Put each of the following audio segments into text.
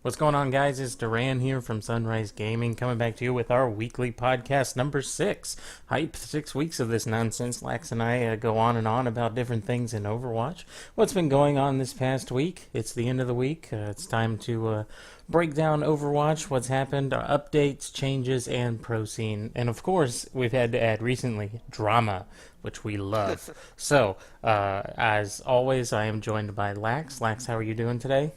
What's going on, guys? It's Duran here from Sunrise Gaming, coming back to you with our weekly podcast number 6. Hype 6 weeks of this nonsense. Lax and I go on and on about different things in Overwatch. What's been going on this past week? It's the end of the week. It's time to break down Overwatch, what's happened, updates, changes, and pro scene. And of course, we've had to add recently drama, which we love. So, as always, I am joined by Lax. Lax, how are you doing today?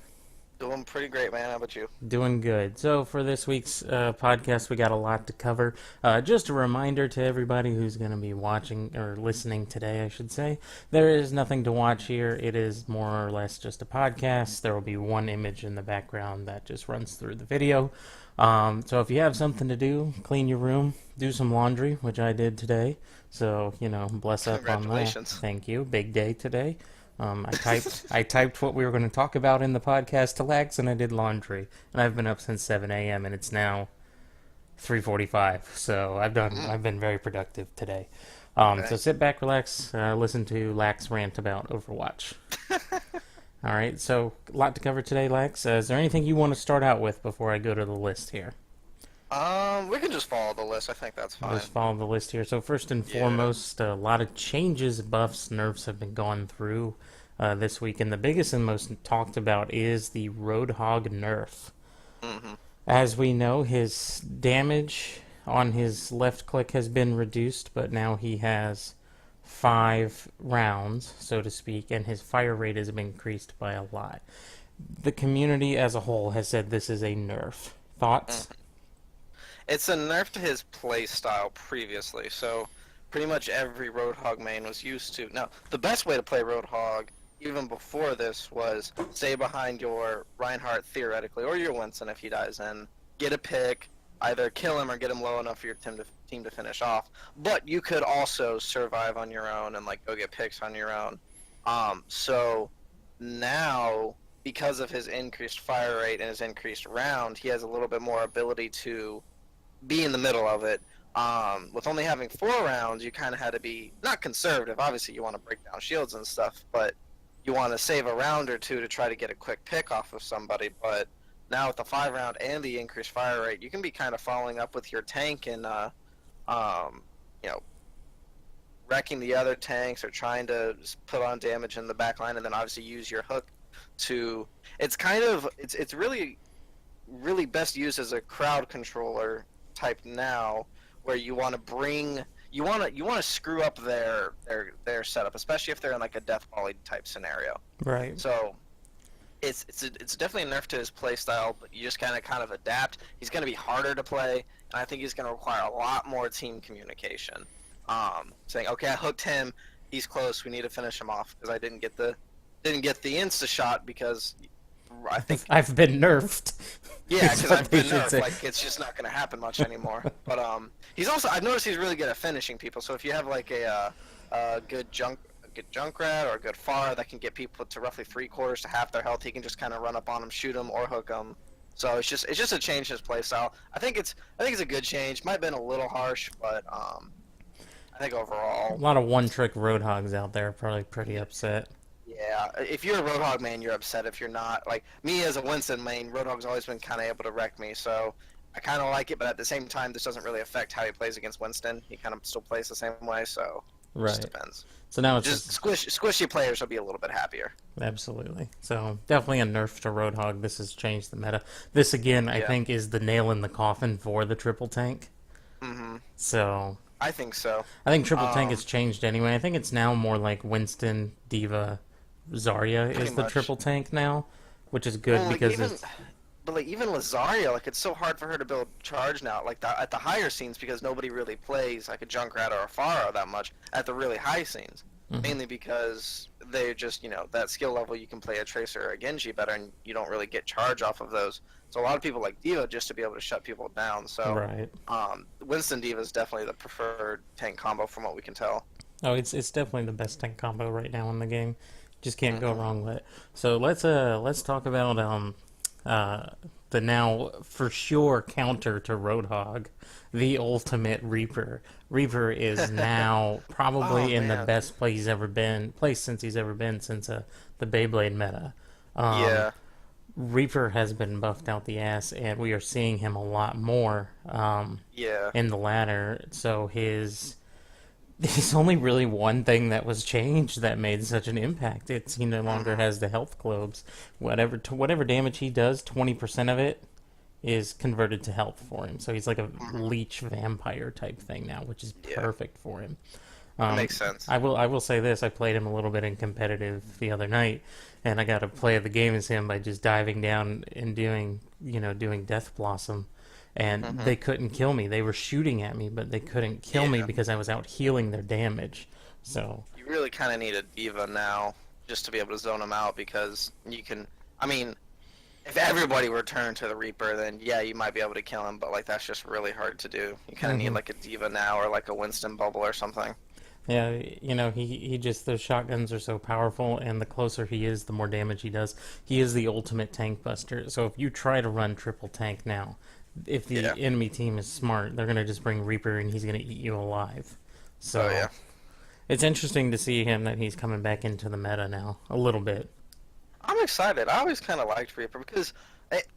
Doing pretty great, man. How about you? Doing good. So for this week's podcast, we got a lot to cover. Just a reminder to everybody who's going to be watching or listening today, I should say, there is nothing to watch here. It is more or less just a podcast. There will be one image in the background that just runs through the video. So if you have something to do, clean your room, do some laundry, which I did today. So, bless up on that. Congratulations. Thank you. Big day today. I typed what we were going to talk about in the podcast to Lex, and I did laundry. And I've been up since 7 a.m. and it's now 3:45. So I've been very productive today. So Okay. sit back, relax, listen to Lax rant about Overwatch. All right. So a lot to cover today, Lex. Is there anything you want to start out with before I go to the list here? We can just follow the list. I think that's I'll fine. just follow the list here. So first and Yeah. foremost, a lot of changes, buffs, nerfs have been gone through this week, and the biggest and most talked about is the Roadhog nerf. hmm As we know, his damage on his left click has been reduced, but now he has 5 rounds, so to speak, and his fire rate has been increased by a lot. The community as a whole has said this is a nerf. Thoughts? It's a nerf to his play style previously. So pretty much every Roadhog main was used to. Now, the best way to play Roadhog, even before this, was stay behind your Reinhardt theoretically, or your Winston if he dies in, get a pick, either kill him or get him low enough for your team to finish off. But you could also survive on your own and like go get picks on your own. So now, because of his increased fire rate and his increased round, he has a little bit more ability to be in the middle of it. With only having 4 rounds, you kind of had to be not conservative. Obviously, you want to break down shields and stuff, but you want to save a round or two to try to get a quick pick off of somebody. But now with the 5 round and the increased fire rate, you can be kind of following up with your tank and um, you know wrecking the other tanks or trying to put on damage in the back line, and then obviously use your hook to. It's really best used as a crowd controller type now, where you want to bring you want to screw up their setup, especially if they're in like a death volley type scenario. Right. So it's definitely a nerf to his play style, but you just kind of adapt. He's going to be harder to play, and I think he's going to require a lot more team communication. Saying, okay, I hooked him, he's close, we need to finish him off because I didn't get the insta shot because I think I've been nerfed. yeah, Is because what I've they been should nerfed. say. Like it's just not going to happen much anymore. But he's also I've noticed he's really good at finishing people. So if you have like a good Junkrat or a good Pharah that can get people to roughly 3/4 to half their health, he can just kind of run up on them, shoot them, or hook them. So it's just a change in his playstyle. I think it's a good change. Might have been a little harsh, but I think A overall. lot of one-trick roadhogs out there, probably pretty upset. Yeah, if you're a Roadhog main, you're upset. If you're not, like me as a Winston main, Roadhog's always been kind of able to wreck me, so I kind of like it. But at the same time, this doesn't really affect how he plays against Winston. He kind of still plays the same way, so it just Right. depends. So now it's Just just squishy players will be a little bit happier. absolutely. So definitely a nerf to roadhog. This has changed the meta. This again, I Yeah. think, is the nail in the coffin for the triple tank. hmm So I think so. I think triple tank has Um, changed anyway. I think it's now more like Winston, Diva, Zarya Pretty is the much. triple tank now, which is good Well, like because even, it's but like even with Zarya, like it's so hard for her to build charge now. Like at the higher scenes, because nobody really plays like a Junkrat or a Pharah that much at the really high scenes. mhm, Mainly because they're just that skill level you can play a Tracer or a Genji better, and you don't really get charge off of those. So a lot of people like Diva just to be able to shut people down. So right. Winston Diva is definitely the preferred tank combo from what we can tell. Oh, it's definitely the best tank combo right now in the game. Just can't go hmm wrong with it. So let's talk about uh the now for sure counter to Roadhog, the ultimate Reaper. Reaper is now Oh probably in the man, best place he's ever been, place since he's ever been since the Beyblade meta. Um, yeah. Reaper has been buffed out the ass, and we are seeing him a lot more Yeah. in the ladder. So there's only really one thing that was changed that made such an impact. It's he no longer Hmm. has the health globes. Whatever damage he does, 20% of it is converted to health for him. So he's like a Hmm. leech vampire type thing now, which is Yeah. perfect for him. That makes sense. I will say this: I played him a little bit in competitive the other night, and I got to play the game as him by just diving down and doing Death Blossom, and Hmm. they couldn't kill me. They were shooting at me, but they couldn't kill me Yeah. because I was out healing their damage. So You really kind of need a diva now just to be able to zone them out because you can. I mean, if everybody were turned to the Reaper, then yeah, you might be able to kill him, but like that's just really hard to do. You kind of need hmm like a diva now or like a Winston bubble or something. yeah, he just those shotguns are so powerful, and the closer he is, the more damage he does. He is the ultimate tank buster. So if you try to run triple tank now, if Yeah. the enemy team is smart, they're gonna just bring Reaper and he's gonna eat you alive. Oh So yeah. it's interesting to see him that he's coming back into the meta now a little bit. I'm excited. I always kind of liked Reaper because it,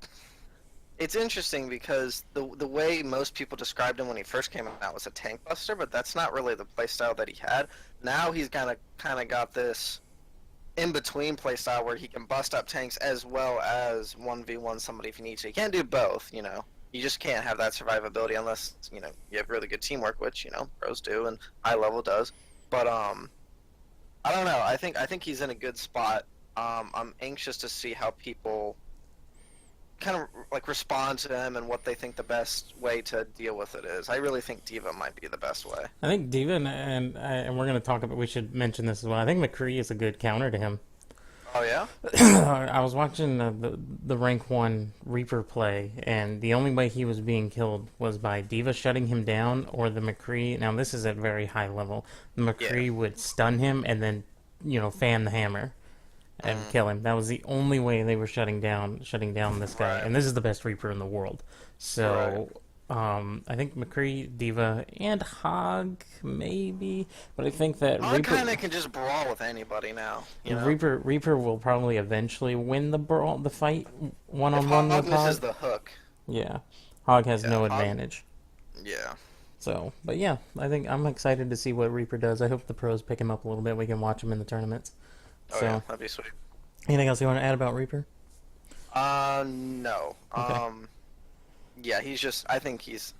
it's interesting because the way most people described him when he first came out was a tank buster, but that's not really the playstyle that he had. Now he's kind of got this in between playstyle where he can bust up tanks as well as 1v1 somebody if you need to. He can't do both, you know. You just can't have that survivability unless, you know, you have really good teamwork, which, you know, pros do and high level does. But I don't know. I think he's in a good spot. I'm anxious to see how people kind of like respond to him and what they think the best way to deal with it is. I really think Diva might be the best way. I think Diva and we're gonna talk about. We should mention this as well. I think McCree is a good counter to him. Oh yeah? I was watching the rank one Reaper play, and the only way he was being killed was by Diva shutting him down or the McCree. Now this is at very high level. The Yeah. McCree would stun him and then fan the hammer and Mm, kill him. That was the only way they were shutting down this guy. right. And this is the best Reaper in the world. Right. So I think McCree, Diva, and Hog maybe, but I think that I Reaper. kind of can just brawl with anybody now, you know? Reaper will probably eventually win the fight one If on one Hog with misses Hog. the hook, Yeah, Hog has yeah, no Hog, advantage. yeah. So, but yeah, I think I'm excited to see what Reaper does. I hope the pros pick him up a little bit. We can watch him in the tournaments. Oh yeah, So, that'd be sweet. anything else you want to add about Reaper? No. Okay, Yeah, I think he's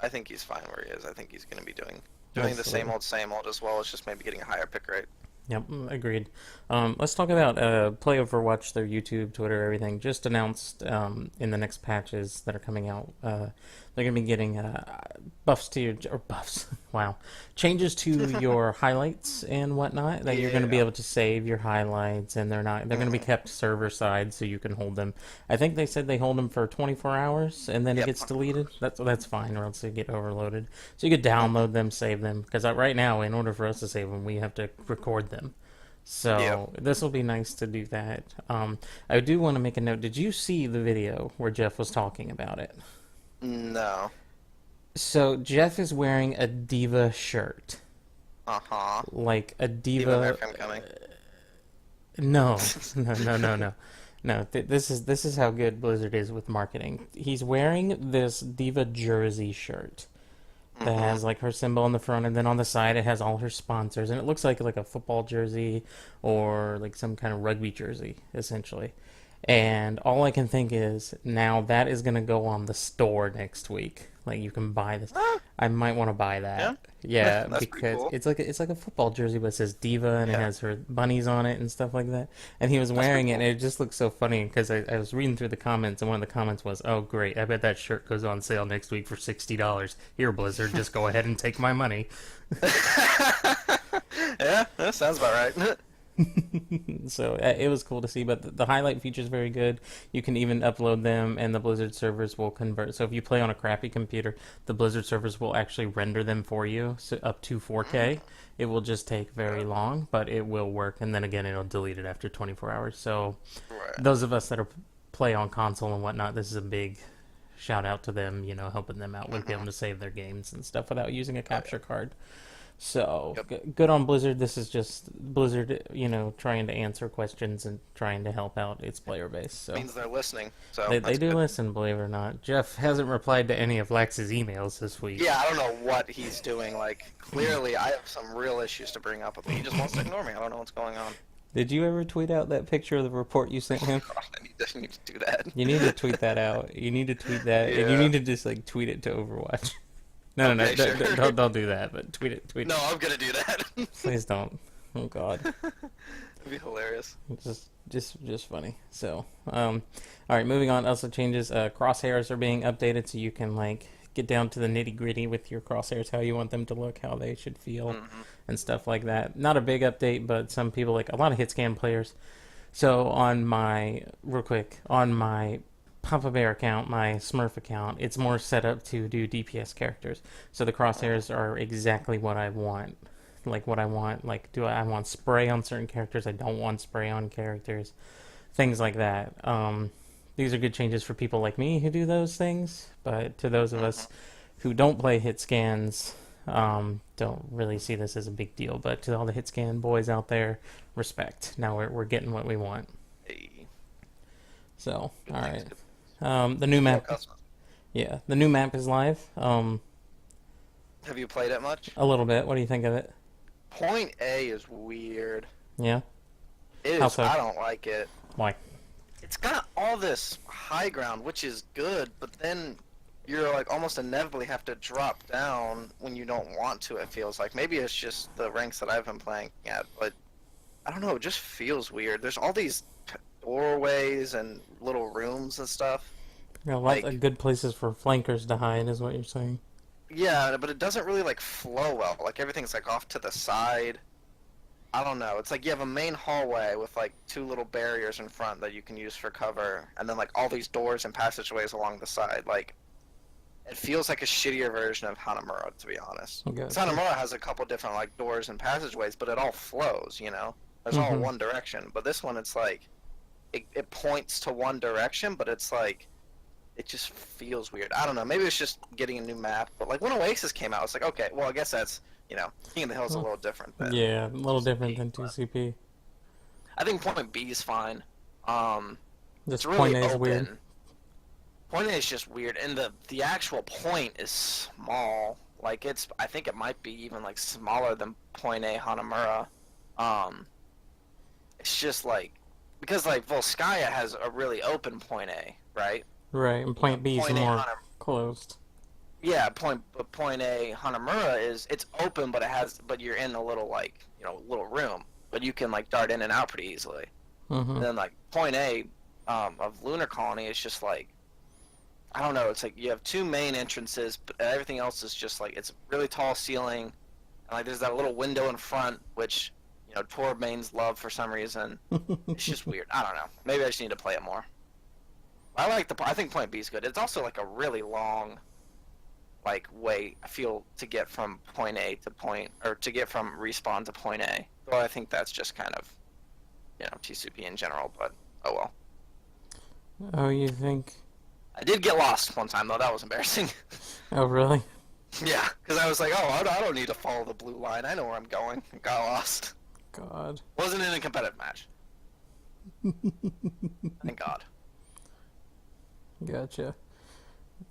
fine where he is. I think he's gonna be doing the absolutely. same old as well. It's just maybe getting a higher pick rate. Yep, agreed. Let's talk about Play Overwatch, their YouTube, Twitter, everything. Just announced in the next patches that are coming out, they're going to be getting buffs to your or buffs. Wow, changes to your highlights and whatnot. That you're going to be Yeah. able to save your highlights, and they're going to be Hmm. kept server side, so you can hold them. I think they said they hold them for 24 hours, and then it Yep. gets deleted. That's fine, or else they get overloaded. So you could Hmm. download them, save them. Because right now, in order for us to save them, we have to record them. Yep. So this will be nice to do that. I do want to make a note. Did you see the video where Jeff was talking about it? No. So Jeff is wearing a diva shirt, Uh-huh. like a Even diva. nerf him coming. No, no. No, this is how good Blizzard is with marketing. He's wearing this diva jersey shirt that Hmm. has like her symbol on the front, and then on the side it has all her sponsors, and it looks like a football jersey or like some kind of rugby jersey essentially. And all I can think is now that is going to go on the store next week. Like you can buy this. Ah, I might want to buy yeah. that. Yeah, That's pretty because cool. it's like a football jersey, but it says Diva and it Yeah. has her bunnies on it and stuff like that. And he was That's pretty wearing it, and cool. it just looks so funny because I was reading through the comments, and one of the comments was, "Oh, great! I bet that shirt goes on sale next week for $60. Here, Blizzard, just go ahead and take my money." Yeah, that sounds about right. So it was cool to see, but the highlight feature is very good. You can even upload them, and the Blizzard servers will convert. So if you play on a crappy computer, the Blizzard servers will actually render them for you, so up to 4K. Mm, It will just take very okay. long, but it will work. And then again, it'll delete it after 24 hours. So Right. those of us that are play on console and whatnot, this is a big shout out to them. Helping them out with being able Hmm. to save their games and stuff without using a Oh yeah. capture card. So Yep. good on Blizzard. This is just Blizzard, trying to answer questions and trying to help out its player base. So Means they're listening, so they that's do good. listen, believe it or not. Jeff hasn't replied to any of Lax's emails this week. Yeah, I don't know what he's doing. Like, clearly, I have some real issues to bring up with me. He just wants to ignore me. I don't know what's going on. Did you ever tweet out that picture of the report you sent him? God, I need to do that. You need to tweet that out. You need to tweet that, and you Yeah. need to just like tweet it to Overwatch. No, no, no, Okay, sure. don't do that. But tweet it, tweet No, it. I'm gonna do that. Please don't. Oh God, It'd be hilarious. just funny. So, all right, moving on. Also changes. Crosshairs are being updated, so you can like get down to the nitty gritty with your crosshairs, how you want them to look, how they should feel, and stuff like that. Not a big update, but some people like a lot of hit scan players. So on my real quick on my Papa Bear account, my Smurf account, it's more set up to do DPS characters. So the crosshairs are exactly what I want. Like what I want. Like, do I want spray on certain characters? I don't want spray on characters. Things like that. These are good changes for people like me who do those things. But to those of us who don't play hit scans, don't really see this as a big deal. But to all the hit scan boys out there, respect. Now we're getting what we want. Hey, So, good all things, right. good- The new more map, customers. yeah, the new map is live. Have you played it much? A little bit. What do you think of it? Point A is weird. Yeah. It How is. so? I don't like it. Why? It's got all this high ground, which is good, but then you're like almost inevitably have to drop down when you don't want to. It feels like maybe it's just the ranks that I've been playing at, but I don't know. It just feels weird. There's all these doorways and little rooms and stuff. Got a lot Like, of good places for flankers to hide, is what you're saying. yeah, but it doesn't really like flow well. Like everything's like off to the side. I don't know. It's like you have a main hallway with like two little barriers in front that you can use for cover, and then like all these doors and passageways along the side. Like it feels like a shittier version of Hanamura, to be honest. Okay. 'Cause Hanamura has a couple different like doors and passageways, but it all flows. There's all Mhm. one direction. But this one, it's like it points to one direction, but it's like it just feels weird. I don't know. Maybe it's just getting a new map. But like when Oasis came out, it's like okay, well I guess that's King of the Hill is a little different. Than Yeah, a little different 2CP, than but 2CP. I think Point B is fine. This It's really point A is open. weird. Point A is just weird, and the actual point is small. Like I think it might be even like smaller than Point A Hanamura. It's just like because like Volskaya has a really open Point A, right? Right, and point B is Point A more Hanamura. closed. Yeah, Point A Hanamura it's open, but you're in a little like little room, but you can like dart in and out pretty easily. Mm-hmm. And then like Point A of Lunar Colony is just like I don't know. It's like you have two main entrances, but everything else is just like it's really tall ceiling, and like there's that little window in front, which Torb mains love for some reason. It's just weird. I don't know. Maybe I just need to play it more. I think Point B is good. It's also like a really long like way I feel to get from Point A to to get from respawn to Point A. Well, I think that's just kind of TCP in general, but oh well. Oh, you think? I did get lost one time though. That was embarrassing. Oh, really? Yeah, because I was like, oh, I don't need to follow the blue line. I know where I'm going. I got lost. God. Wasn't in a competitive match. Thank God. Gotcha.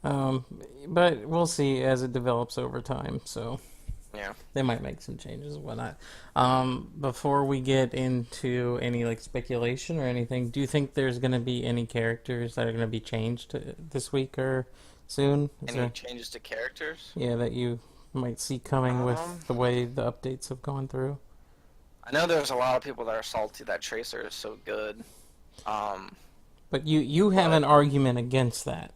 But we'll see as it develops over time. So Yeah. they might make some changes and whatnot. Before we get into any like speculation or anything, do you think there's going to be any characters that are going to be changed this week or soon? Any changes to characters? Yeah, that you might see coming with Um, the way the updates have gone through? I know there's a lot of people that are salty that Tracer is so good. But you have an argument against that.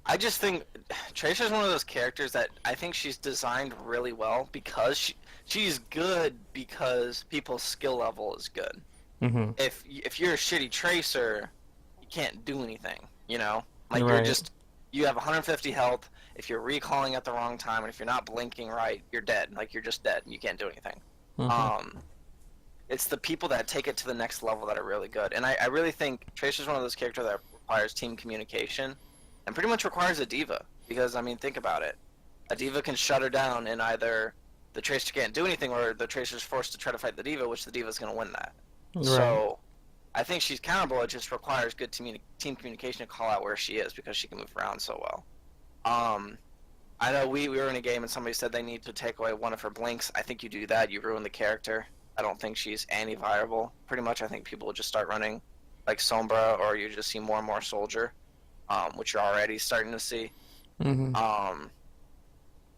I just think Tracer's one of those characters that I think she's designed really well because she's good because people's skill level is good. Mm-hmm. If you're a shitty Tracer, you can't do anything, Like Right. you have 150 health. If you're recalling at the wrong time and if you're not blinking right, you're dead. Like you're just dead and you can't do anything. Mm-hmm. It's the people that take it to the next level that are really good. And I really think Tracer's one of those characters that requires team communication and pretty much requires a diva. Because, I mean, think about it. A diva can shut her down in either the Tracer can't do anything, or the Tracer's forced to try to fight the D.Va, which the D.Va's going to win that. Right. So I think she's countable. It just requires good team communication to call out where she is because she can move around so well. I know we were in a game and somebody said they need to take away one of her blinks. I think you do that, you ruin the character. I don't think she's anti-viable. Pretty much, I think people will just start running like Sombra, or you just see more and more Soldier, which you're already starting to see. Mm-hmm.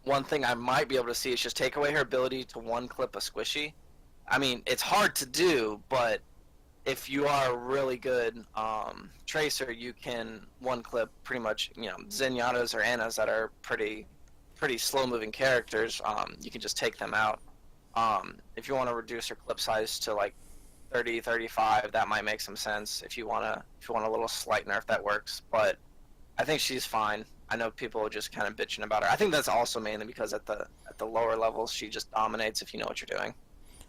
One thing I might be able to see is just take away her ability to one-clip a squishy. I mean, it's hard to do, but if you are a really good Tracer, you can one-clip pretty much, Zenyatta's or Anna's that are pretty slow-moving characters. You can just take them out. If you want to reduce her clip size to like 30, 35, that might make some sense. If you want a little slight nerf, that works. But I think she's fine. I know people are just kind of bitching about her. I think that's also mainly because at the lower levels, she just dominates if you know what you're doing.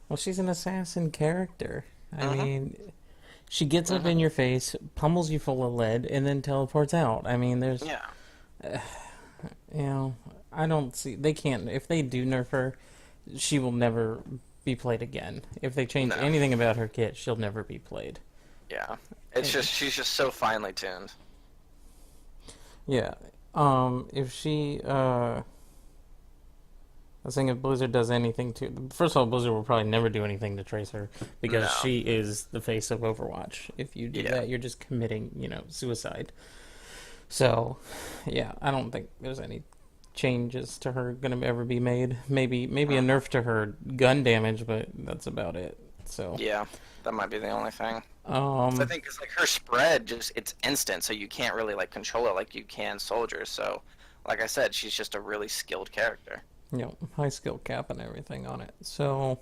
Well, she's an assassin character. I mean, she gets up in your face, pummels you full of lead, and then teleports out. I mean, there's... Yeah. I don't see... They can't... If they do nerf her, she will never be played again. If they change anything about her kit, she'll never be played. Yeah. She's just so finely tuned. Yeah. If she... I was saying if Blizzard does anything to... First of all, Blizzard will probably never do anything to Tracer because she is the face of Overwatch. If you do that, you're just committing, suicide. So, yeah, I don't think there's any changes to her going to ever be made. Maybe a nerf to her gun damage, but that's about it. So yeah, that might be the only thing. I think it's like her spread it's instant, so you can't really like control it like you can soldiers. So, like I said, she's just a really skilled character. High skill cap and everything on it. So,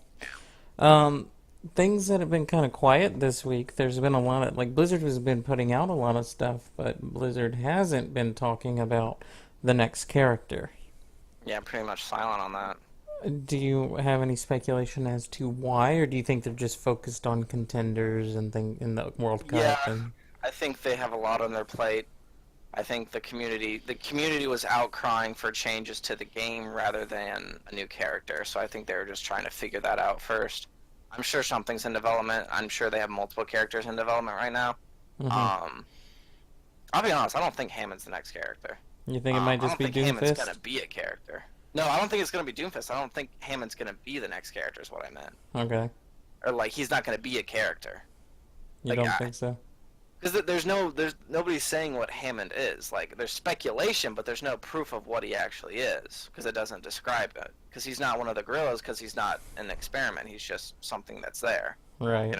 things that have been kind of quiet this week. There's been a lot of Blizzard has been putting out a lot of stuff, but Blizzard hasn't been talking about the next character. Yeah, pretty much silent on that. Do you have any speculation as to why, or do you think they're just focused on contenders and in the World Cup? Yeah, I think they have a lot on their plate. I think the community was outcrying for changes to the game rather than a new character. So I think they were just trying to figure that out first. I'm sure something's in development. I'm sure they have multiple characters in development right now. I'll be honest, I don't think Hammond's the next character. You think it might just be Doomfist? I don't think Hammond's going to be a character. No, I don't think it's going to be Doomfist. I don't think Hammond's going to be the next character is what I meant. Okay. Or, he's not going to be a character. You don't think so? Because there's nobody saying what Hammond is. There's speculation, but there's no proof of what he actually is, because it doesn't describe it. Because he's not one of the gorillas, because he's not an experiment. He's just something that's there. Right.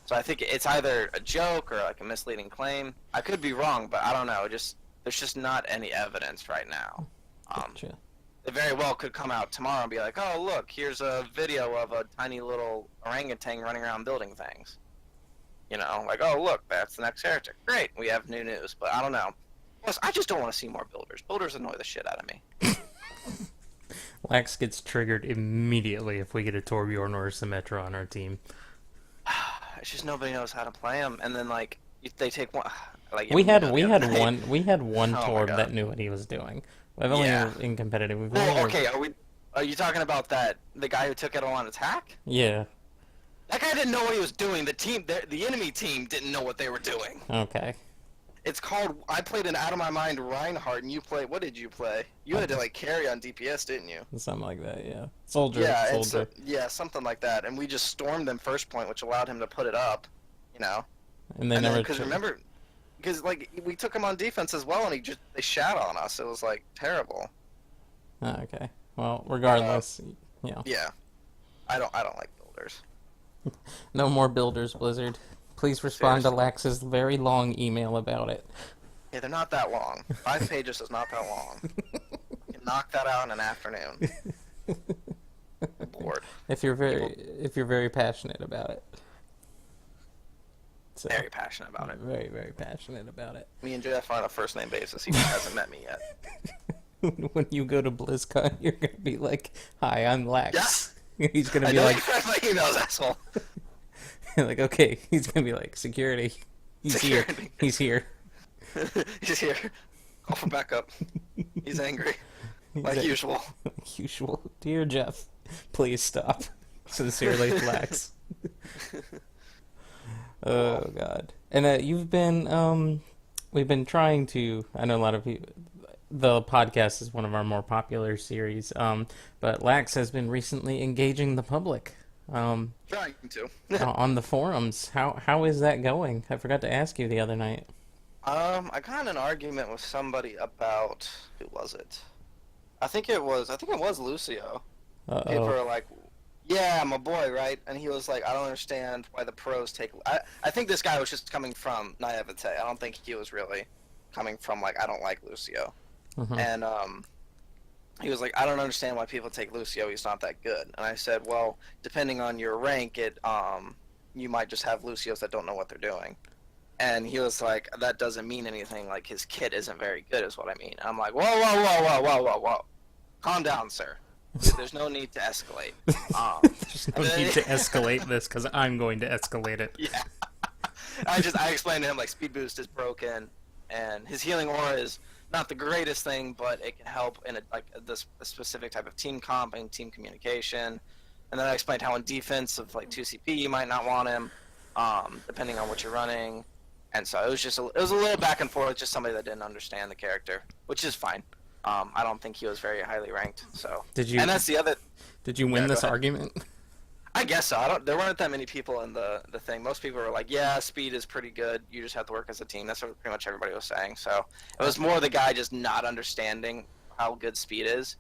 So I think it's either a joke or a misleading claim. I could be wrong, but I don't know. There's just not any evidence right now. Gotcha. It very well could come out tomorrow and be like, oh, look, here's a video of a tiny little orangutan running around building things. Oh, look, that's the next character. Great, we have new news, but I don't know. Plus, I just don't want to see more builders. Builders annoy the shit out of me. Lax gets triggered immediately if we get a Torbjorn or a Symmetra on our team. It's just nobody knows how to play them, and then they take one. We had one Torb that knew what he was doing. I've only in competitive. Okay, are you talking about the guy who took it on attack? Yeah. That guy didn't know what he was doing. The enemy team didn't know what they were doing. Okay. It's called. I played an out of my mind Reinhardt, and you played. What did you play? You had to carry on DPS, didn't you? Something like that, yeah. Soldier. Yeah, something like that. And we just stormed them first point, which allowed him to put it up. And they never. Because we took him on defense as well, and they shat on us. It was terrible. Oh, okay. Well, regardless, yeah. Yeah. I don't like builders. No more builders, Blizzard. Please respond to Lax's very long email about it. Yeah, they're not that long. 5 pages is not that long. You can knock that out in an afternoon. I'm bored. If you're very passionate about it. So, very passionate about it. Very, very passionate about it. Me and Jeff are on a first name basis. He hasn't met me yet. When you go to BlizzCon, you're gonna be like, "Hi, I'm Lax." Yeah. He's gonna be like, "My emails, asshole." Like, okay, he's gonna be like, "Security, he's here. He's here. He's here. Call for backup. He's angry, like usual. Like usual, dear Jeff. Please stop. Sincerely, Flax. Oh Well, God. And we've been trying to. I know a lot of people. The podcast is one of our more popular series. But Lax has been recently engaging the public. trying to. On the forums. How is that going? I forgot to ask you the other night. I got in an argument with somebody about who was it? I think it was Lucio. Uh People oh. are like, "Yeah, my boy, right?" And he was like, "I don't understand why the pros take." I think this guy was just coming from naivete. I don't think he was really coming from like, "I don't like Lucio." Hmm. And he was like, "I don't understand why people take Lucio. He's not that good." And I said, "Well, depending on your rank, you might just have Lucios that don't know what they're doing." And he was like, "That doesn't mean anything. Like his kit isn't very good, is what I mean." And I'm like, "Whoa, whoa, whoa, whoa, whoa, whoa, whoa! Calm down, sir. There's no need to escalate." There's no And then, need to escalate this because I'm going to escalate it. yeah, I explained to him like speed boost is broken, and his healing aura is not the greatest thing, but it can help in a specific type of team comp and team communication. And then I explained how in defense of like 2CP you might not want him, depending on what you're running. And so it was a little back and forth, just somebody that didn't understand the character, which is fine. I don't think he was very highly ranked. So Did you and that's the other. did you win Yeah, go this ahead. argument? I guess so. I don't. There weren't that many people in the thing. Most people were like, "Yeah, speed is pretty good. You just have to work as a team." That's what pretty much everybody was saying. So it was more the guy just not understanding how good speed is,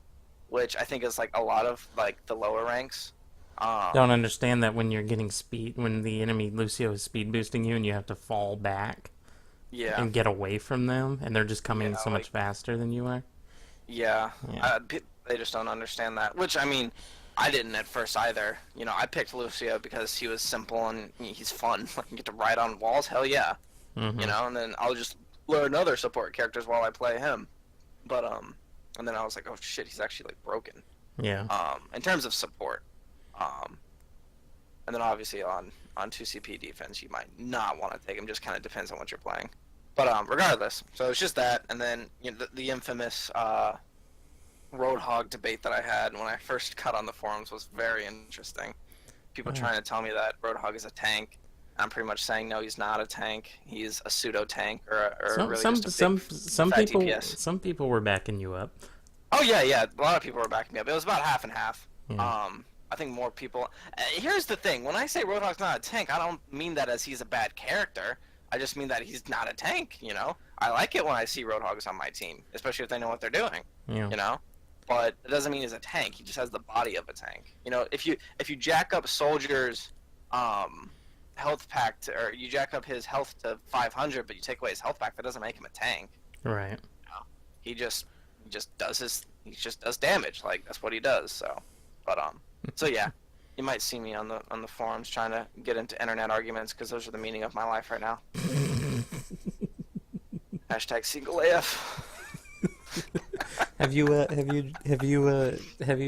which I think is like a lot of like the lower ranks. Don't Um, understand that when you're getting speed, when the enemy Lucio is speed boosting you, and you have to fall back yeah, and get away from them, and they're just yeah, coming so much like faster than you are. yeah. Yeah. They just don't understand that. Which I mean, I didn't at first either. You know, I picked Lucio because he was simple and he's fun. Like you get to ride on walls. Hell yeah. You Mm-hmm. know, and then I'll just learn other support characters while I play him. But and then I was like, oh shit, he's actually like broken. Yeah. In terms of support. Um, and then obviously on 2CP defense, you might not want to take him. Just kind of depends on what you're playing. But regardless, so it's just that, and then you know, the infamous Roadhog debate that I had when I first got on the forums was very interesting. People Uh, trying to tell me that Roadhog is a tank. I'm pretty much saying no, he's not a tank. He's a pseudo tank, or some really some just a big some fat people DPS. some people were backing you up. Oh yeah, yeah. A lot of people were backing me up. It was about half and half. Yeah. I think more people. Here's the thing: when I say Roadhog's not a tank, I don't mean that as he's a bad character. I just mean that he's not a tank. You know, I like it when I see Roadhogs on my team, especially if they know what they're doing. Yeah. You know, but it doesn't mean he's a tank. He just has the body of a tank. You know, if you jack up soldiers, um, health pack or you jack up his health to 500, but you take away his health pack, that doesn't make him a tank. Right. You know? He just does damage. Like that's what he does. So, but so yeah, you might see me on the forums trying to get into internet arguments because those are the meaning of my life right now. Hashtag single AF. Have you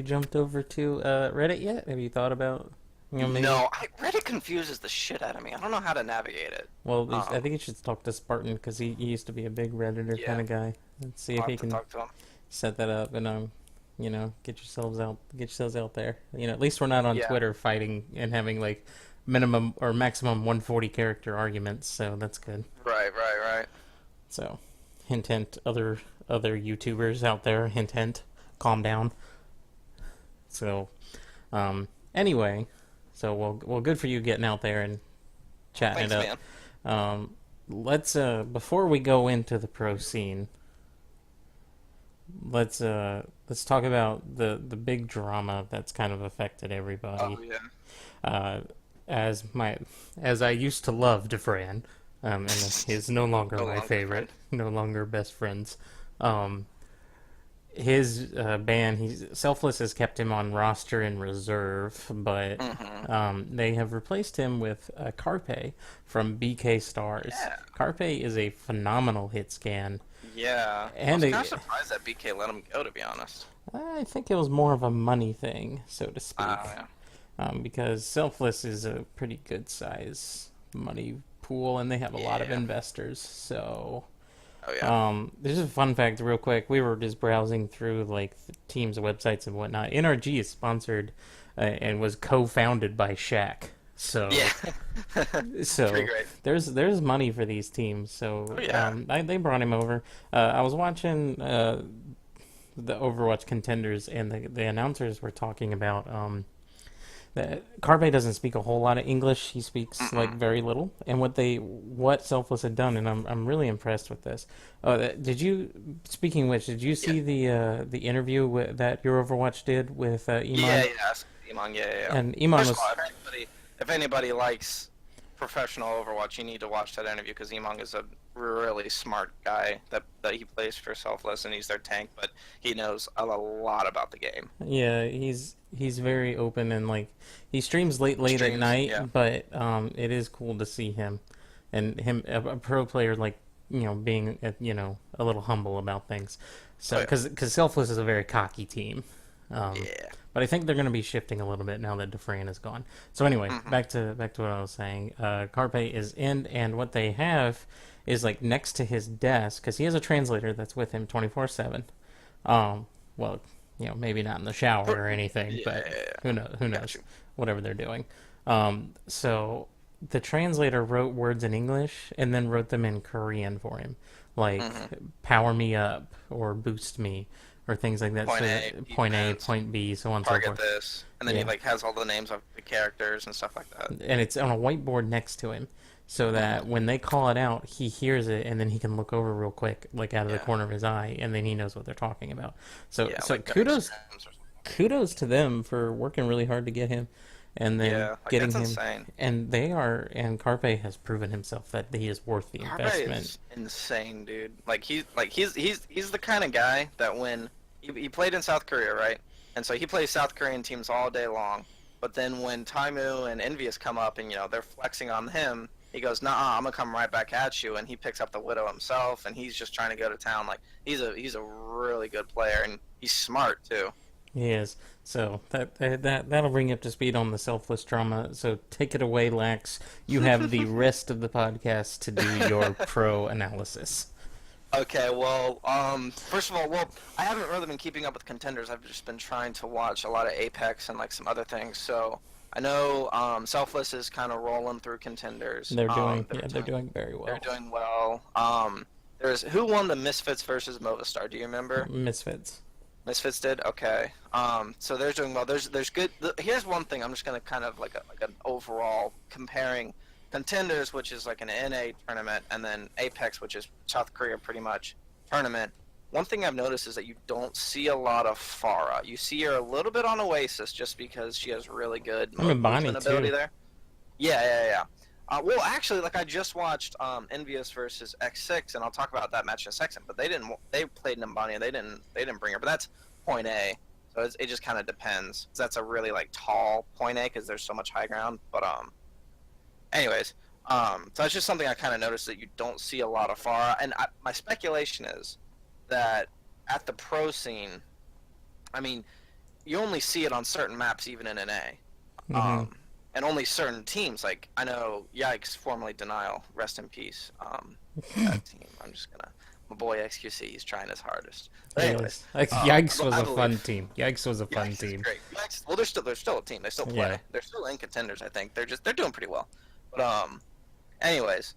jumped over to Reddit yet? Have you thought about maybe? No, Reddit confuses the shit out of me. I don't know how to navigate it. Well, I Um, think you should talk to Spartan because he used to be a big Redditor kind yeah, of guy. Let's see I'll if have he to can talk to him. set that up and get yourselves out there. At least we're not on Yeah, Twitter fighting and having like minimum or maximum 140 character arguments, so that's good. right. So, hint hint, other YouTubers out there, hint hint, calm down. So, anyway, so well, good for you getting out there and chatting Thanks, it man. up. Let's before we go into the pro scene, let's talk about the big drama that's kind of affected everybody. Oh yeah. Uh, as I used to love Defran, and he's no longer No my longer friend. favorite, no longer best friends. Um, his ban, he's Selfless has kept him on roster in reserve, but Mm-hmm. they have replaced him with Carpe from BK Stars. Yeah. Carpe is a phenomenal hit scan, Yeah. I and was kind of surprised that BK let him go, to be honest. I think it was more of a money thing, so to speak, Yeah. because Selfless is a pretty good size money pool, and they have a lot of Yeah. investors. So, Oh yeah. There's a fun fact, real quick. We were just browsing through like the teams' websites and whatnot. NRG is sponsored and was co-founded by Shaq. Yeah. So, Pretty so great. there's money for these teams. Oh So, yeah. they brought him over. I was watching the Overwatch contenders, and the announcers were talking about Carpe doesn't speak a whole lot of English. He speaks like Mm-mm. very little. And what Selfless had done, and I'm really impressed with this. Did you? Speaking of which, did you Yeah. see the interview that your Overwatch did with Yeah, Iman? yeah. Iman, yeah, yeah, yeah. And Iman First of was all, if anybody likes professional Overwatch, you need to watch that interview because Iman is a really smart guy that he plays for Selfless and he's their tank, but he knows a lot about the game. yeah, he's very open and like he streams late at Streams, yeah. night, but it is cool to see him and him a pro player like being a little humble about things. Oh So yeah. because Selfless is a very cocky team. Yeah. But I think they're going to be shifting a little bit now that Dufresne is gone. So anyway, Hmm. back to what I was saying. Carpe is in, and what they have is like next to his desk because he has a translator that's with him 24/7. Well, maybe not in the shower or anything, Yeah, but yeah, yeah. who knows? Who Got knows? you. Whatever they're doing. So the translator wrote words in English and then wrote them in Korean for him, like Hmm. power me up or boost me or things like that. Point So A, that point A, defense, point B, so on and so target forth. this, and then he Yeah, like has all the names of the characters and stuff like that. and it's on a whiteboard next to him, so that Hmm. when they call it out, he hears it, and then he can look over real quick, like out of the Yeah, corner of his eye, and then he knows what they're talking about. So, yeah, so like during kudos, scrims or something. kudos to them for working really hard to get him, and then Yeah, like getting that's him. insane. And Carpe has proven himself that he is worth the Carpe investment. is insane, dude. He's the kind of guy that when he played in South Korea, right? And so he plays South Korean teams all day long. But then when Taimu and Envious come up and they're flexing on him, he goes, "Nah, I'm gonna come right back at you." And he picks up the Widow himself, and he's just trying to go to town. Like he's a really good player, and he's smart too. He is. So that'll bring you up to speed on the selfless drama. So take it away, Lax. You have the rest of the podcast to do your pro analysis. Okay, well, first of all, I haven't really been keeping up with contenders. I've just been trying to watch a lot of Apex and like some other things. So I know Selfless is kind of rolling through contenders. They're doing very They're well. doing well. There's who won the Misfits versus Movistar? Do you remember? Misfits. Misfits did. Okay. So they're doing well. There's good. Here's one thing. I'm just gonna kind of like an overall comparing contenders, which is like an NA tournament, and then Apex, which is South Korea pretty much tournament. One thing I've noticed is that you don't see a lot of Farah. You see her a little bit on Oasis just because she has really good I mean Bonnie movement ability too. there. Yeah, yeah, yeah. Well, actually, like I just watched Envious versus X6, and I'll talk about that match in a second. But they didn't. They played Nimbani, and they didn't bring her. But that's point A, so it just kind of depends. That's a really like tall point A because there's so much high ground. But anyways, so that's just something I kind of noticed that you don't see a lot of Farah. And my speculation is that at the pro scene, I mean, you only see it on certain maps, even in NA. Hmm. And only certain teams. Like I know, Yikes, formerly Denial, rest in peace. That team. I'm just gonna. My boy XQC, he's trying his hardest. But anyways, Yes. Like, Yikes was I a fun believe team. Yikes was a fun Yikes is team. great. Yikes, well, they're still a team. They still play. Yeah. They're still in contenders. I think they're doing pretty well. But anyways,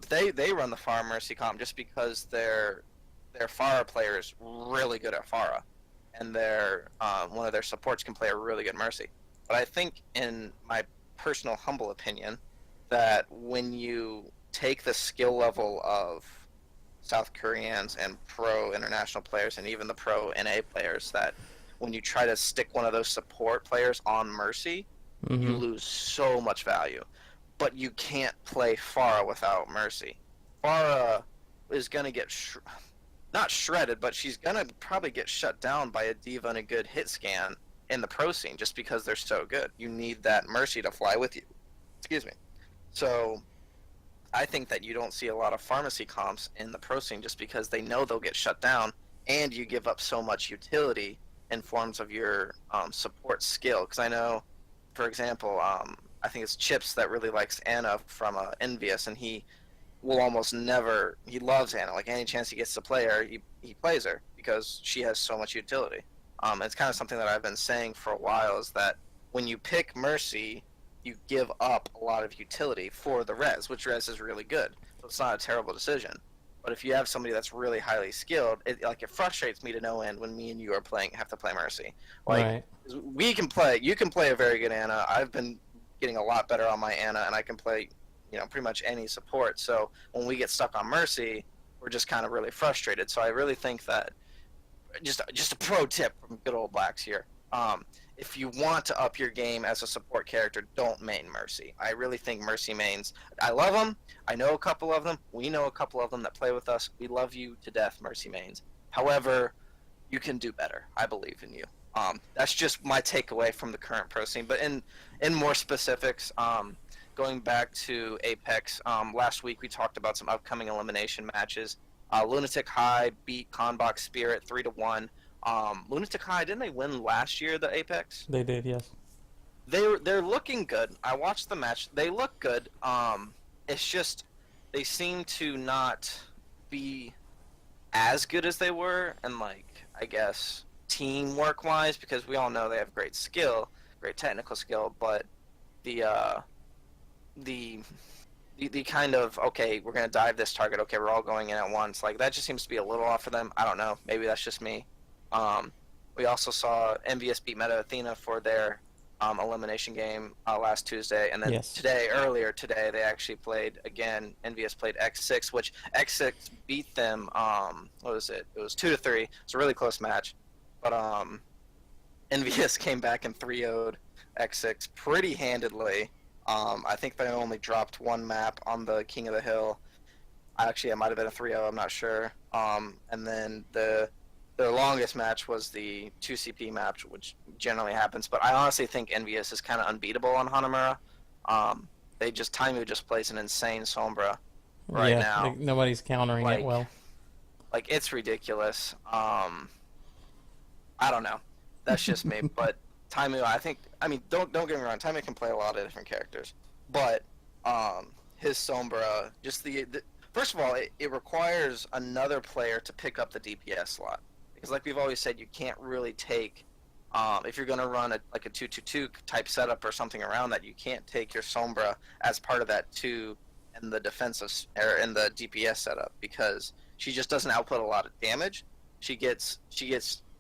they run the Pharah Mercy comp just because their Pharah player is really good at Pharah, and their one of their supports can play a really good Mercy. But I think, in my personal humble opinion, that when you take the skill level of South Koreans and pro international players and even the pro NA players, that when you try to stick one of those support players on Mercy, you Hmm. lose so much value. But you can't play Farah without Mercy. Farah is going to get not shredded, but she's going to probably get shut down by a diva and a good hit scan in the pro scene just because they're so good. You need that Mercy to fly with you. Excuse me. So I think that you don't see a lot of pharmacy comps in the pro scene just because they know they'll get shut down, and you give up so much utility in forms of your support skill. Because I know, for example, I think it's Chips that really likes Anna from Envious, and will almost never. He loves Anna. Like any chance he gets to play her, he plays her because she has so much utility. It's kind of something that I've been saying for a while is that when you pick Mercy, you give up a lot of utility for the res, which res is really good. So it's not a terrible decision. But if you have somebody that's really highly skilled, it frustrates me to no end when me and you have to play Mercy. Like Right. you can play a very good Anna. I've been getting a lot better on my Anna, and I can play, pretty much any support. So when we get stuck on Mercy, we're just kind of really frustrated. So I really think that just a pro tip from good old Blacks here. If you want to up your game as a support character, don't main Mercy. I really think Mercy mains. I love them. I know a couple of them. We know a couple of them that play with us. We love you to death, Mercy mains. However, you can do better. I believe in you. That's just my takeaway from the current pro scene. But in more specifics, going back to Apex, last week we talked about some upcoming elimination matches. Lunatic High beat Conbox Spirit 3-1. Lunatic High, didn't they win last year, the Apex? They did, yes. They're looking good. I watched the match. They look good. It's just they seem to not be as good as they were, and I guess teamwork wise, because we all know they have great skill, great technical skill, but the the kind of, okay, we're gonna dive this target, okay, we're all going in at once, like that just seems to be a little off for them. I don't know, maybe that's just me. We also saw MVS beat Meta Athena for their elimination game last Tuesday, and then Yes. earlier today, they actually played again. NVS played X6, which X6 beat them. What was it? It was 2-3. It's a really close match, but NVS came back and 3-0'd X6 pretty handedly. I think they only dropped one map on the King of the Hill. Actually, it might have been a 3-0. I'm not sure. And then their longest match was the 2CP match, which generally happens. But I honestly think NVS is kind of unbeatable on Hanamura. Taimu just plays an insane Sombra right now. Nobody's countering it well. Like it's ridiculous. I don't know. That's just me. But Taimu, don't get me wrong. Taimu can play a lot of different characters, but his Sombra, just first of all, it requires another player to pick up the DPS slot. Because like we've always said, you can't really take, if you're going to run a 2-2-2 type setup or something around that, you can't take your Sombra as part of that 2 in the defensive or in the DPS setup, because she just doesn't output a lot of damage. She gets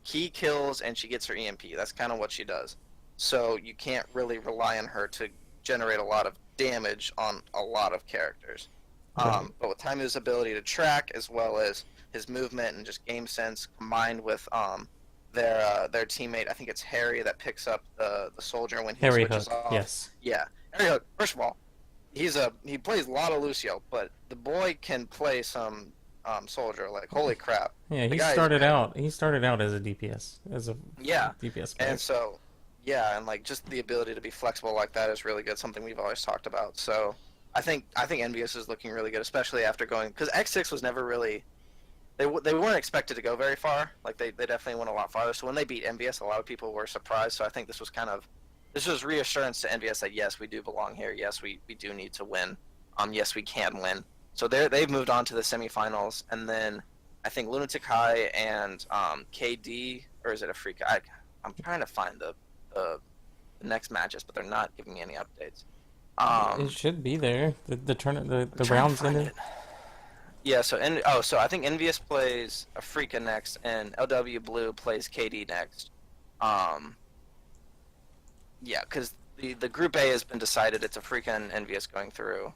key kills and she gets her EMP. That's kind of what she does. So you can't really rely on her to generate a lot of damage on a lot of characters. But with Taimu's ability to track, as well as his movement and just game sense, combined with their teammate, I think it's Harry, that picks up the soldier when he switches off. Yes. Yeah, Harry Hook. First of all, he plays a lot of Lucio, but the boy can play some soldier. Like, holy crap! Yeah, he started out as a DPS, DPS player. And so and just the ability to be flexible like that is really good. Something we've always talked about. So I think NVS is looking really good, especially after going, because X6 was never really. They weren't expected to go very far. Like they definitely went a lot farther. So when they beat NVS, a lot of people were surprised. So I think this was reassurance to NVS that yes, we do belong here. Yes, we do need to win. Yes, we can win. So they've moved on to the semifinals, and then I think Lunatic High and KD, or is it a freak? I'm trying to find the next matches, but they're not giving me any updates. It should be there. The rounds ended. Yeah, so I think NVS plays Afrika next, and LW Blue plays KD next. Yeah, because the Group A has been decided. It's Afrika and NVS going through.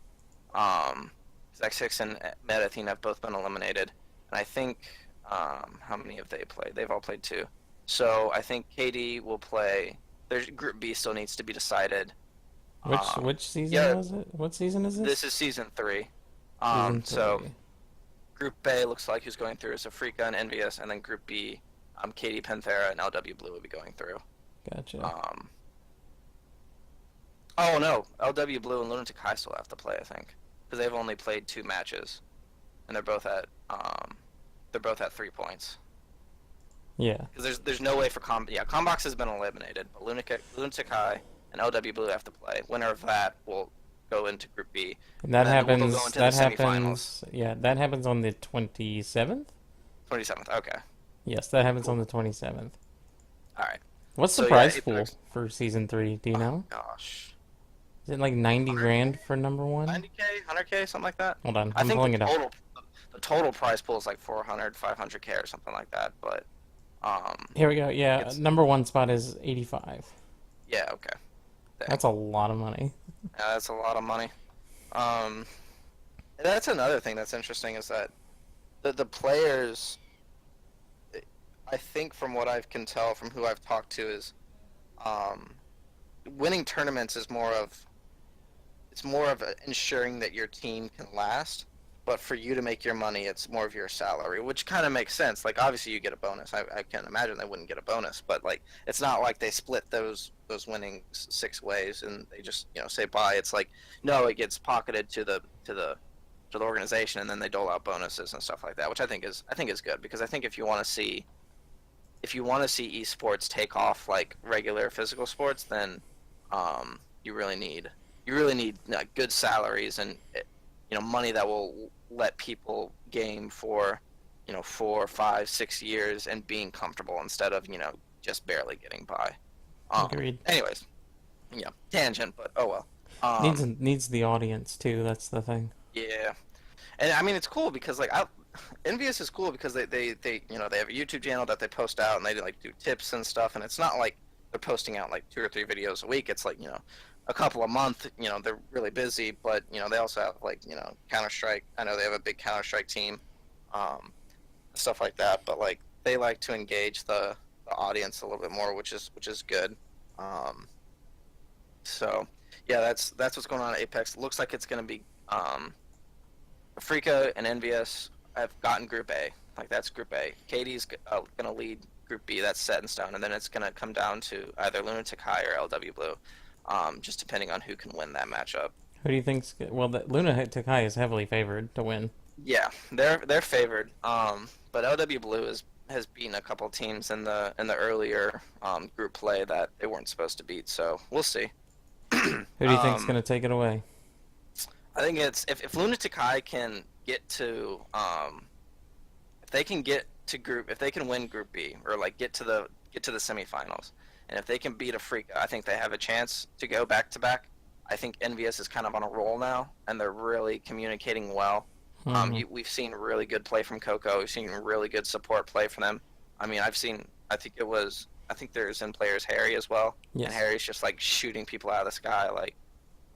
X6 and Meta Athena have both been eliminated, and I think how many have they played? They've all played 2. So I think KD will play. Their Group B still needs to be decided. Which season was it? What season is this? This is season 3. Season 3. So Group A looks like who's going through is Afrika and Envious, and then Group B, KD Panthera and LW Blue will be going through. Gotcha. Oh no, LW Blue and Lunatic High still have to play, I think, because they've only played 2 matches, and they're both at 3 points. Yeah. Because there's no way for Combox has been eliminated, but Lunatic High and LW Blue have to play. Winner of that will go into Group B, And and then they'll go into the semifinals. yeah, that happens on the 27th? 27th. Okay. Yes, that happens on Cool. the 27th. All right. What's the So yeah, prize pool Apex. for season 3? Do you Oh know? gosh. Is it like 90 100K, grand for number one? 90K, 100K, something like that. Hold on, I I'm think pulling it up. the total prize pool is like 400, 500K or something like that. But Here we go. I think Yeah, it's number one spot is 85. yeah, okay. Dang. That's a lot of money. Yeah, that's a lot of money. Um, that's another thing that's interesting is that the players, I think from what I can tell from who I've talked to is, um, winning tournaments is more of ensuring that your team can last. But for you to make your money, it's more of your salary, which kind of makes sense. Like obviously you get a bonus. I can't imagine they wouldn't get a bonus, but like it's not like they split those winnings 6 ways and they just say bye. It's like no, it gets pocketed to the organization and then they dole out bonuses and stuff like that, which I think is good because I think if you want to see esports take off like regular physical sports, then you really need good salaries and money that will let people game for 4, 5, 6 years and being comfortable instead of just barely getting by. Agreed. Anyways, yeah, tangent, but oh well. Needs the audience too. That's the thing. Yeah, and I mean it's cool because like Envious is cool because they they have a YouTube channel that they post out and they like do tips and stuff, and it's not like they're posting out like 2 or 3 videos a week. It's like a couple a month. They're really busy, but they also have like Counter Strike. I know they have a big Counter Strike team, stuff like that. But like they like to engage the audience a little bit more, which is good. Um, so yeah, that's what's going on at Apex. It looks like it's going to be Afrika and Envious have gotten Group A. Like that's Group A. KD's going to lead Group B. That's set in stone, and then it's going to come down to either Lunatic High or LW Blue, just depending on who can win that matchup. Who do you think's well? Luna Takai is heavily favored to win. Yeah, they're favored. But LW Blue has beaten a couple teams in the earlier group play that they weren't supposed to beat. So we'll see. Who do you think's gonna take it away? I think it's if Lunatic High can get to if they can win Group B or like get to the semifinals, and if they can beat Afrika, I think they have a chance to go back to back. I think Envious is kind of on a roll now, and they're really communicating well. We've seen really good play from Coco. We've seen really good support play from them. I mean, I think there's in players Harry as well, Yes. and Harry's just like shooting people out of the sky. Like,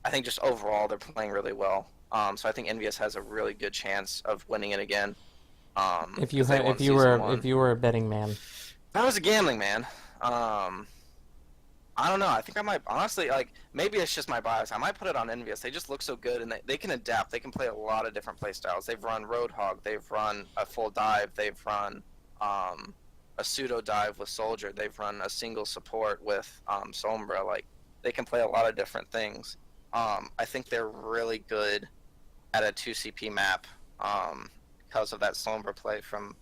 I think just overall they're playing really well. So I think Envious has a really good chance of winning it again. If you were a betting man, If I was a gambling man, I don't know. I think I might honestly like maybe it's just my bias. I might put it on Envious. They just look so good and they can adapt. They can play a lot of different play styles. They've run Roadhog. They've run a full dive. They've run a pseudo dive with Soldier. They've run a single support with Sombra. Like they can play a lot of different things. I think they're really good at a 2CP map because of that Sombra play from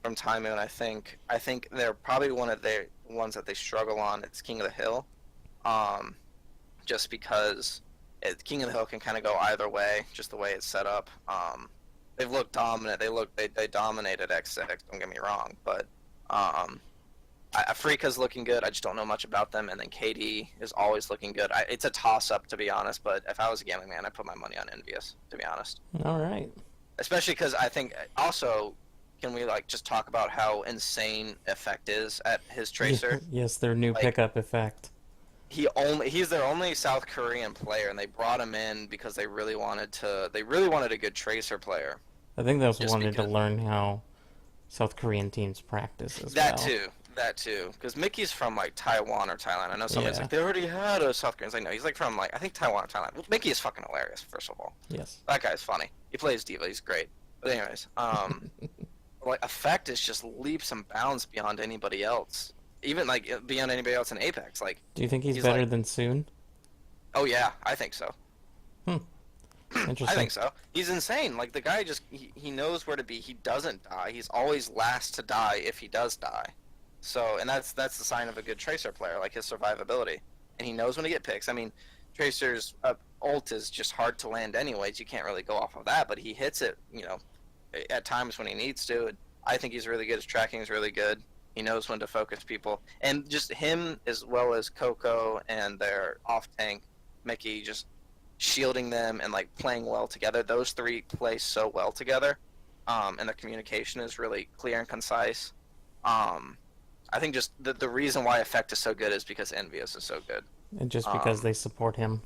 Tymoon. I think they're probably one of the ones that they struggle on. It's King of the Hill, just because King of the Hill can kind of go either way, just the way it's set up. They've looked dominant. They dominated X6. Don't get me wrong, but Afrika's looking good. I just don't know much about them. And then KD is always looking good. It's a toss up to be honest. But if I was a gambling man, I'd put my money on Envious to be honest. all right. Especially because I think also. Can we like just talk about how insane Effect is at his tracer? Yes, their new Like, pickup effect. He's their only South Korean player, and they brought him in because they really wanted a good tracer player. I think they also Just wanted to because- learn how South Korean teams practice as That well. too, because Mickey's from like Taiwan or Thailand. I know somebody's Yeah. like they already had a South Korean. It's like no, he's like from like I think Taiwan or Thailand. Well, Mickey is fucking hilarious. First of all, Yes. that guy's funny. He plays diva. He's great. But anyways, like Effect is just leaps and bounds beyond anybody else, even like beyond anybody else in Apex. Like, Do you think he's He's better like- than Soon? oh yeah, I think so. Interesting. I think so. He's insane. Like the guy just he knows where to be. He doesn't die. He's always last to die if he does die. So and that's the sign of a good tracer player, like his survivability. And he knows when to get picks. I mean, Tracer's ult is just hard to land anyways. You can't really go off of that, but he hits it, at times when he needs to. I think he's really good. His tracking is really good. He knows when to focus people, and just him as well as Coco and their off tank Mickey just shielding them and like playing well together. Those three play so well together, and the communication is really clear and concise. I think just the reason why Effect is so good is because Envious is so good. And just because they support him.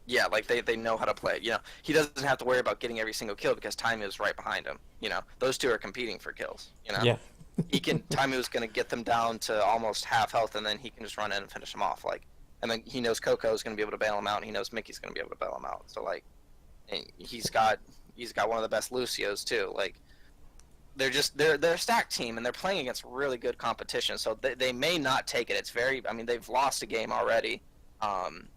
Yeah, like they know how to play it. He doesn't have to worry about getting every single kill because Taimu is right behind him. Those two are competing for kills. Yeah. Taimu is going to get them down to almost half health, and then he can just run in and finish them off. And then he knows Coco is going to be able to bail him out, and he knows Mickey's going to be able to bail him out. So and he's got one of the best Lucios too. They're a stacked team, and they're playing against really good competition. So they may not take it. They've lost a game already.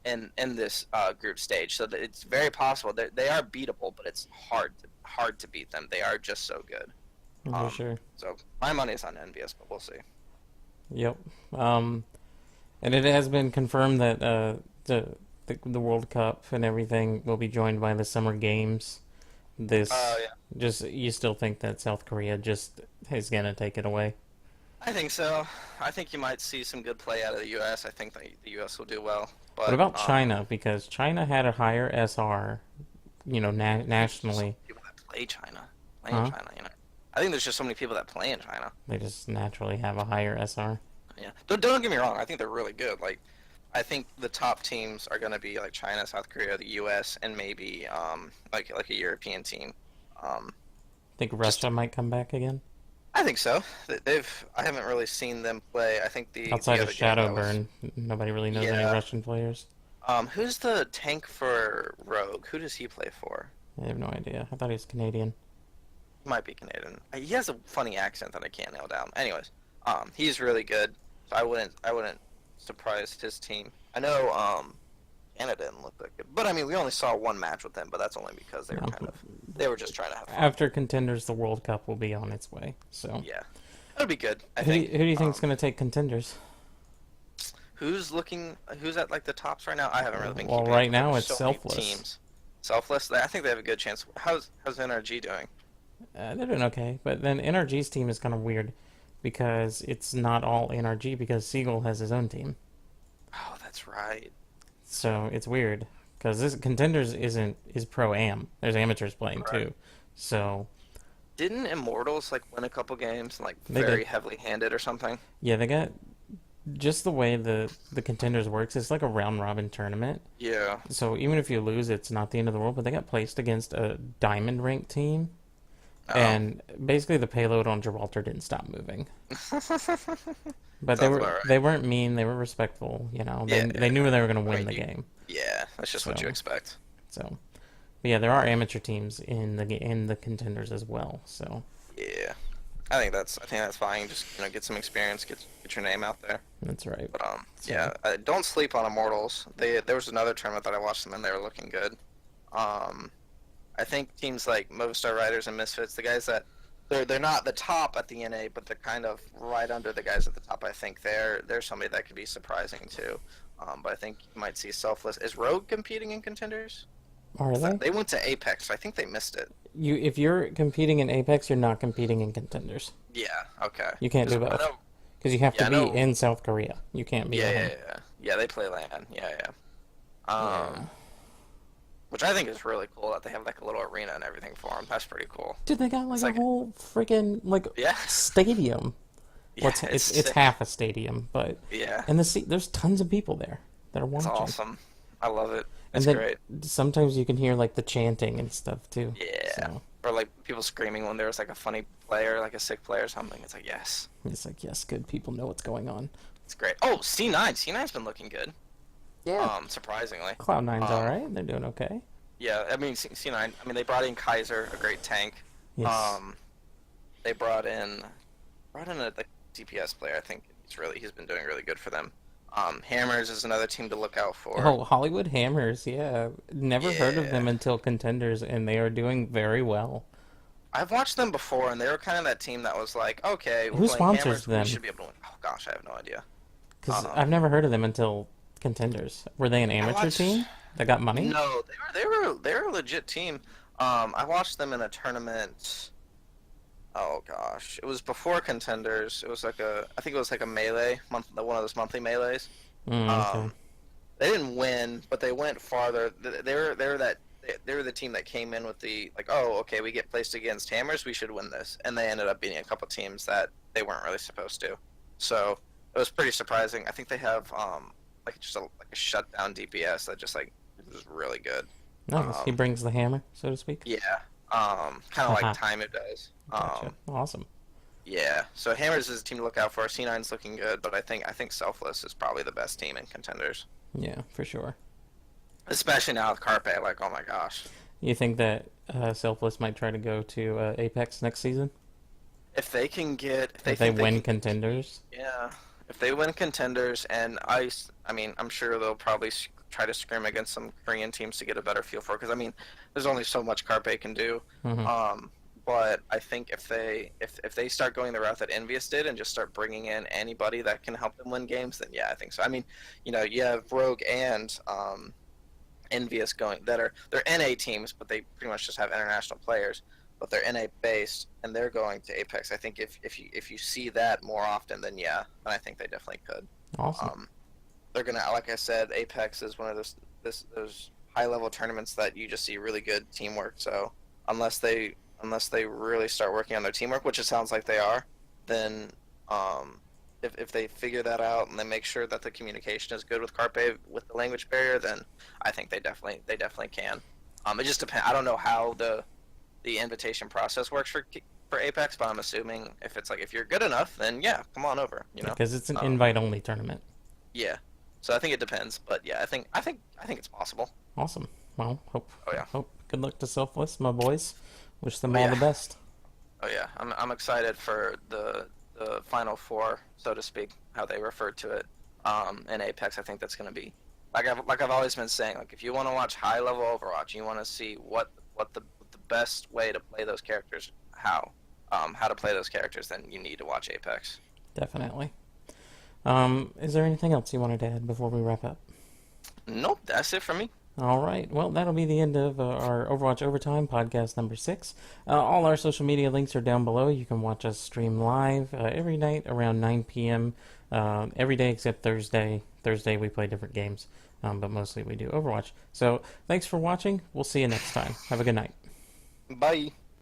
In this group stage, so it's very possible they are beatable, but it's hard to beat them. They are just so good. For sure. So my money is on Envious, but we'll see. Yep. And it has been confirmed that the World Cup and everything will be joined by the Summer Games. Just you still think that South Korea just is gonna take it away? I think so. I think you might see some good play out of the U.S. I think the U.S. will do well. But, what about China? Because China had a higher SR, nationally. People that play China, in China. I think there's just so many people that play in China. They just naturally have a higher SR. Yeah. Don't get me wrong. I think they're really good. I think the top teams are going to be like China, South Korea, the U.S., and maybe like a European team. Think Russia might come back again? I think so. I haven't really seen them play. I think outside of Shadowburn, nobody really knows any Russian players. Who's the tank for Rogue? Who does he play for? I have no idea. I thought he was Canadian. He might be Canadian. He has a funny accent that I can't nail down. Anyways, he's really good. So I wouldn't surprise his team. I know Canada didn't look that good, but we only saw one match with them, but that's only because they were just trying to have fun. After Contenders, the World Cup will be on its way. So yeah, that'll be good. I who think. Who do you think is going to take Contenders? Who's at the tops right now? I haven't really been. Well, right now it's Selfless. Teams. Selfless. I think they have a good chance. How's NRG doing? They're doing okay, but then NRG's team is kind of weird because it's not all NRG because Seagull has his own team. Oh, that's right. So it's weird because this Contenders is pro-am. There's amateurs playing too. So didn't Immortals win a couple games very heavily handed or something? Yeah, they got just the way the Contenders works. It's like a round robin tournament. Yeah. So even if you lose, it's not the end of the world. But they got placed against a diamond ranked team. And basically, the payload on Gibraltar didn't stop moving. But they weren't mean. They were respectful. They knew they were going to win the game. Yeah, that's just what you expect. So, but yeah, there are amateur teams in the Contenders as well. So yeah, I think that's fine. Just get some experience, get your name out there. That's right. But don't sleep on Immortals. There was another tournament that I watched them and they were looking good. I think teams like Movistar Riders and Misfits, the guys that they're not the top at the NA, but they're kind of right under the guys at the top. I think they're somebody that could be surprising too. But I think you might see Selfless. Is Rogue competing in Contenders? Are they? They went to Apex, so I think they missed it. If you're competing in Apex, you're not competing in Contenders. Yeah. Okay. You can't do both because you have to be in South Korea. You can't be. Yeah. They play LAN. Yeah. Which I think is really cool that they have a little arena and everything for them. That's pretty cool. Dude, they got a whole freaking stadium. Yeah, it's half a stadium, but and there's tons of people there that are watching. It's awesome. I love it. It's great. Sometimes you can hear the chanting and stuff too. Yeah. So. Or people screaming when there's a funny player, a sick player or something. It's yes. It's yes, good people know what's going on. It's great. Oh, C9's been looking good. Yeah. Surprisingly. Cloud9's alright. They're doing okay. Yeah, C9. They brought in Kaiser, a great tank. Yes. They brought in a DPS player. I think he's been doing really good for them. Hammers is another team to look out for. Oh, Hollywood Hammers, yeah. Never heard of them until Contenders, and they are doing very well. I've watched them before, and they were kind of that team that was okay, who sponsors Hammers, them? We should be able to win. Oh gosh, I have no idea. Because I've never heard of them until Contenders? Were they an I amateur watched. team that got money? No, they were a legit team. I watched them in a tournament. Oh gosh, it was before Contenders. It was like I think it was like a melee month, one of those monthly melees. Okay. Um, they didn't win, but they went farther. They were the team that came in with the like, oh, okay, we get placed against Hammers, we should win this, and they ended up beating a couple teams that they weren't really supposed to. So it was pretty surprising. I think they have like just like a shutdown DPS that just like is really good. Nice. He Um, brings the hammer, so to speak. yeah, kind of like Haha. Time it does. Gotcha. Awesome. Yeah, so Hammers is a team to look out for. C9's looking good, but I think Selfless is probably the best team in Contenders, Yeah, for sure. especially now with Carpe. Like, oh my gosh, You think that Selfless might try to go to Apex next season if they can get, if they if they think they win can, Contenders? yeah, if they win Contenders, and I mean, I'm sure they'll probably try to scrim against some Korean teams to get a better feel for it. Because I mean, there's only so much Carpe can do. Hmm. But I think if they start going the route that Envious did and just start bringing in anybody that can help them win games, then yeah, I think so. I mean, you have Rogue and Envious going that are they're NA teams, but they pretty much just have international players, but they're NA based and they're going to Apex. I think if you see that more often, then yeah, then I think they definitely could. Awesome. They're gonna, like I said, Apex is one of those high level tournaments that you just see really good teamwork. So unless they really start working on their teamwork, which it sounds like they are, then if they figure that out and they make sure that the communication is good with Carpe with the language barrier, then I think they definitely can. It just depends. I don't know how the invitation process works for Apex, but I'm assuming if you're good enough, then yeah, come on over. Because it's an Um, invite-only tournament. yeah. So I think it depends, but yeah, I think it's possible. Awesome. Well, Oh yeah. hope good luck to Selfless, my boys. Wish them Oh all the yeah. best. Oh yeah. I'm excited for the final four, so to speak, how they refer to it. In Apex, I think that's going to be like I've always been saying. Like if you want to watch high level Overwatch, you want to see what the best way to play those characters, how to play those characters, then you need to watch Apex. Definitely. Is there anything else you wanted to add before we wrap up? Nope, that's it for me. All right. Well, that'll be the end of our Overwatch Overtime podcast number 6. All our social media links are down below. You can watch us stream live every night around 9 p.m. Every day except Thursday. Thursday we play different games, but mostly we do Overwatch. So thanks for watching. We'll see you next time. Have a good night. Bye.